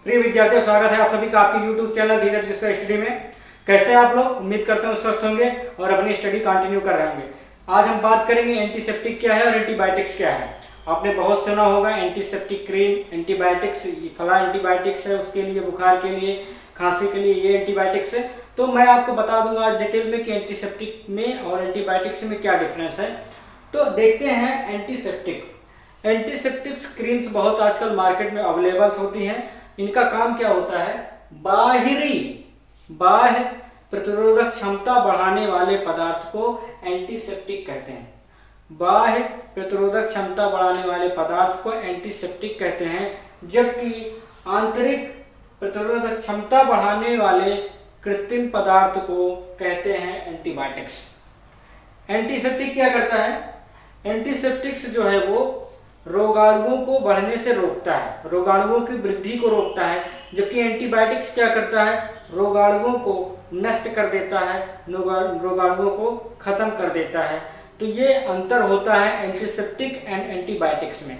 प्रिय विद्यार्थियों, स्वागत है आप सभी का आपके YouTube चैनल धीरज विश्व स्टडी में। कैसे आप लोग? उम्मीद करता हूँ स्वस्थ होंगे और अपनी स्टडी कंटिन्यू कर रहे होंगे। आज हम बात करेंगे एंटीसेप्टिक क्या है और एंटीबायोटिक्स क्या है। आपने बहुत सुना होगा एंटीसेप्टिक क्रीम, एंटीबायोटिक्स, फला एंटीबायोटिक्स है उसके लिए, बुखार के लिए, खांसी के लिए ये एंटीबायोटिक्स है। तो मैं आपको बता दूंगा आज डिटेल में कि एंटीसेप्टिक में और एंटीबायोटिक्स में क्या डिफरेंस है। तो देखते हैं एंटीसेप्टिक। एंटीसेप्टिक्स क्रीम्स बहुत आजकल मार्केट में अवेलेबल होती हैं। इनका काम क्या होता है? बाह्य प्रतिरोधक क्षमता बढ़ाने वाले पदार्थ को एंटीसेप्टिक कहते हैं। बाह्य प्रतिरोधक क्षमता बढ़ाने वाले पदार्थ को एंटीसेप्टिक कहते हैं, जबकि आंतरिक प्रतिरोधक क्षमता बढ़ाने वाले कृत्रिम पदार्थ को कहते हैं एंटीबायोटिक्स। एंटीसेप्टिक क्या करता है? एंटीसेप्टिक्स जो है वो रोगाणुओं को बढ़ने से रोकता है, रोगाणुओं की वृद्धि को रोकता है, जबकि एंटीबायोटिक्स क्या करता है? रोगाणुओं को नष्ट कर देता है, रोगाणुओं को खत्म कर देता है। तो ये अंतर होता है एंटीसेप्टिक एंड एंटीबायोटिक्स में।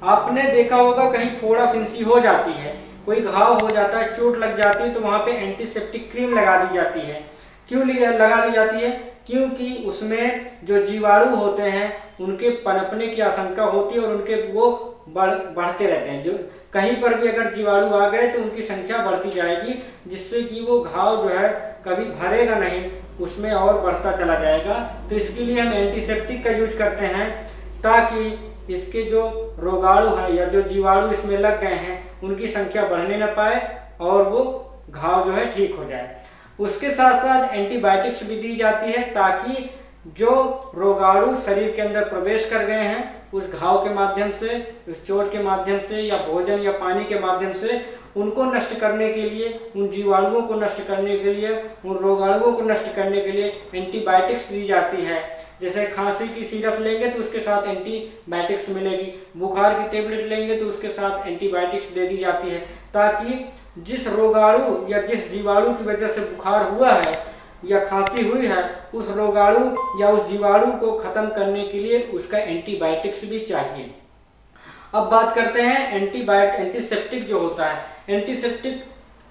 आपने देखा होगा कहीं फोड़ा फिंसी हो जाती है, कोई घाव हो जाता है, चोट लग जाती है, तो वहां पे एंटीसेप्टिक क्रीम लगा दी जाती है। क्यों लगा दी जाती है? क्योंकि उसमें जो जीवाणु होते हैं उनके पनपने की आशंका होती है और उनके वो बढ़ते रहते हैं। जो कहीं पर भी अगर जीवाणु आ गए तो उनकी संख्या बढ़ती जाएगी, जिससे कि वो घाव जो है कभी भरेगा नहीं, उसमें और बढ़ता चला जाएगा। तो इसके लिए हम एंटीसेप्टिक का यूज करते हैं ताकि इसके जो रोगाणु हैं या जो जीवाणु इसमें लग गए हैं उनकी संख्या बढ़ने न पाए और वो घाव जो है ठीक हो जाए। उसके साथ साथ एंटीबायोटिक्स भी दी जाती है ताकि जो रोगाणु शरीर के अंदर प्रवेश कर गए हैं उस घाव के माध्यम से, उस चोट के माध्यम से या भोजन या पानी के माध्यम से उनको नष्ट करने के लिए, उन जीवाणुओं को नष्ट करने के लिए, उन रोगाणुओं को नष्ट करने के लिए एंटीबायोटिक्स दी जाती है। जैसे खांसी की सिरप लेंगे तो उसके साथ एंटीबायोटिक्स मिलेगी, बुखार की टेबलेट लेंगे तो उसके साथ एंटीबायोटिक्स दे दी जाती है, ताकि जिस रोगाणु या जिस जीवाणु की वजह से बुखार हुआ है या खांसी हुई है, उस रोगाणु या उस जीवाणु को खत्म करने के लिए उसका एंटीबायोटिक्स भी चाहिए। अब बात करते हैं एंटीसेप्टिक जो होता है। एंटीसेप्टिक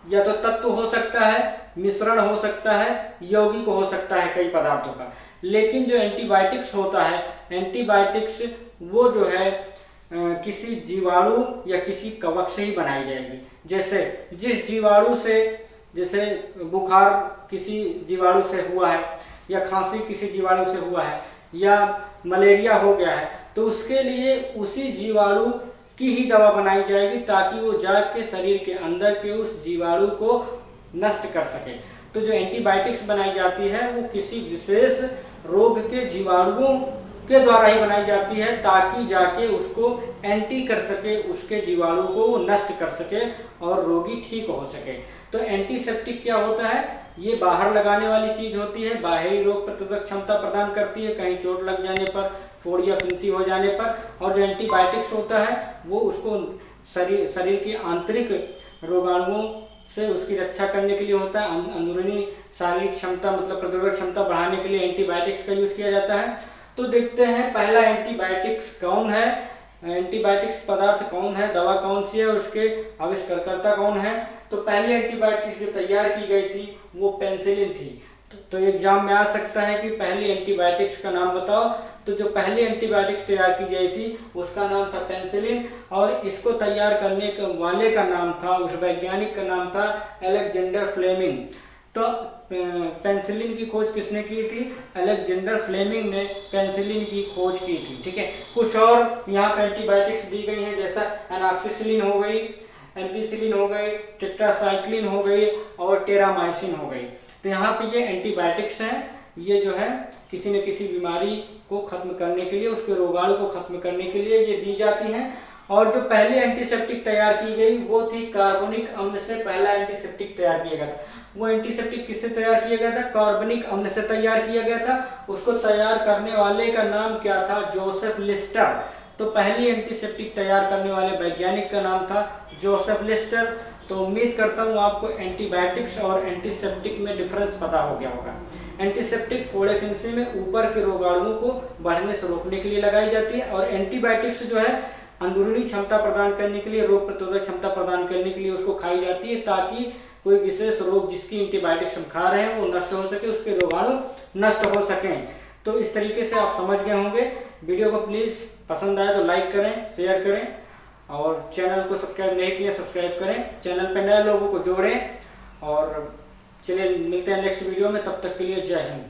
या तो तत्व हो सकता है, मिश्रण हो सकता है, यौगिक हो सकता है कई पदार्थों का। लेकिन जो एंटीबायोटिक्स होता है, एंटीबायोटिक्स वो जो है किसी जीवाणु या किसी कवक से ही बनाई जाएगी। जैसे जिस जीवाणु से, जैसे बुखार किसी जीवाणु से हुआ है या खांसी किसी जीवाणु से हुआ है या मलेरिया हो गया है, तो उसके लिए उसी जीवाणु की ही दवा बनाई जाएगी ताकि वो जाके शरीर के अंदर के उस जीवाणु को नष्ट कर सके। तो जो एंटीबायोटिक्स बनाई जाती है वो किसी विशेष रोग के जीवाणुओं के द्वारा ही बनाई जाती है ताकि जाके उसको एंटी कर सके, उसके जीवाणु को वो नष्ट कर सके और रोगी ठीक हो सके। तो एंटीसेप्टिक क्या होता है? ये बाहर लगाने वाली चीज होती है, बाहरी रोग प्रतिरोधक क्षमता प्रदान करती है कहीं चोट लग जाने पर, फोड़ या फिंसी हो जाने पर। और जो एंटीबायोटिक्स होता है वो उसको शरीर की आंतरिक रोगाणुओं से उसकी रक्षा करने के लिए होता है। अंदरूनी शारीरिक क्षमता मतलब प्रतिरोधक क्षमता बढ़ाने के लिए एंटीबायोटिक्स का यूज किया जाता है। तो देखते हैं पहला एंटीबायोटिक्स कौन है, एंटीबायोटिक्स पदार्थ कौन है, दवा कौन सी है, उसके आविष्कारकर्ता कौन है। तो पहली एंटीबायोटिक्स जो तैयार की गई थी वो पेनिसिलिन थी। तो एग्जाम में आ सकता है कि पहली एंटीबायोटिक्स का नाम बताओ। तो जो पहली एंटीबायोटिक्स तैयार की गई थी उसका नाम था पेनिसिलिन, और इसको तैयार करने वाले का नाम था, उस वैज्ञानिक का नाम था अलेक्जेंडर फ्लेमिंग। तो पेनिसिलिन की खोज किसने की थी? अलेक्जेंडर फ्लेमिंग ने पेनिसिलिन की खोज की थी। ठीक है, कुछ और यहाँ पे एंटीबायोटिक्स दी गई हैं, जैसा एनॉक्सिसिलिन हो गई, एम्पिसिलिन हो गई, टेट्रासाइक्लिन हो गई और टेरामाइसिन हो गई। तो यहाँ पे ये एंटीबायोटिक्स हैं, ये जो है किसी न किसी बीमारी को खत्म करने के लिए, उसके रोगाणु को खत्म करने के लिए ये दी जाती हैं। और जो पहली एंटीसेप्टिक तैयार की गई वो थी कार्बनिक अम्ल से। पहला एंटीसेप्टिक तैयार किया गया था, वो एंटीसेप्टिक किससे तैयार किया गया था? कार्बनिक अम्ल से तैयार किया गया था। उसको तैयार करने वाले का नाम क्या था? Joseph Lister. तो पहली एंटीसेप्टिक तैयार करने वाले वैज्ञानिक का नाम था जोसेफ लिस्टर। तो उम्मीद करता हूँ आपको एंटीबायोटिक्स और एंटीसेप्टिक में डिफरेंस पता हो गया होगा। एंटीसेप्टिक फोड़े फिंसी में ऊपर के रोगाणुओं को बढ़ने से रोकने के लिए लगाई जाती है, और एंटीबायोटिक्स जो है अंदरूनी क्षमता प्रदान करने के लिए, रोग प्रतिरोधक क्षमता प्रदान करने के लिए उसको खाई जाती है, ताकि कोई विशेष रोग जिसकी एंटीबायोटिक्स हम खा रहे हैं वो नष्ट हो सके, उसके रोगाणु नष्ट हो सकें। तो इस तरीके से आप समझ गए होंगे। वीडियो को प्लीज़ पसंद आए तो लाइक करें, शेयर करें, और चैनल को सब्सक्राइब नहीं किया सब्सक्राइब करें, चैनल पर नए लोगों को जोड़ें। और चलिए मिलते हैं नेक्स्ट वीडियो में, तब तक के लिए जय हिंद।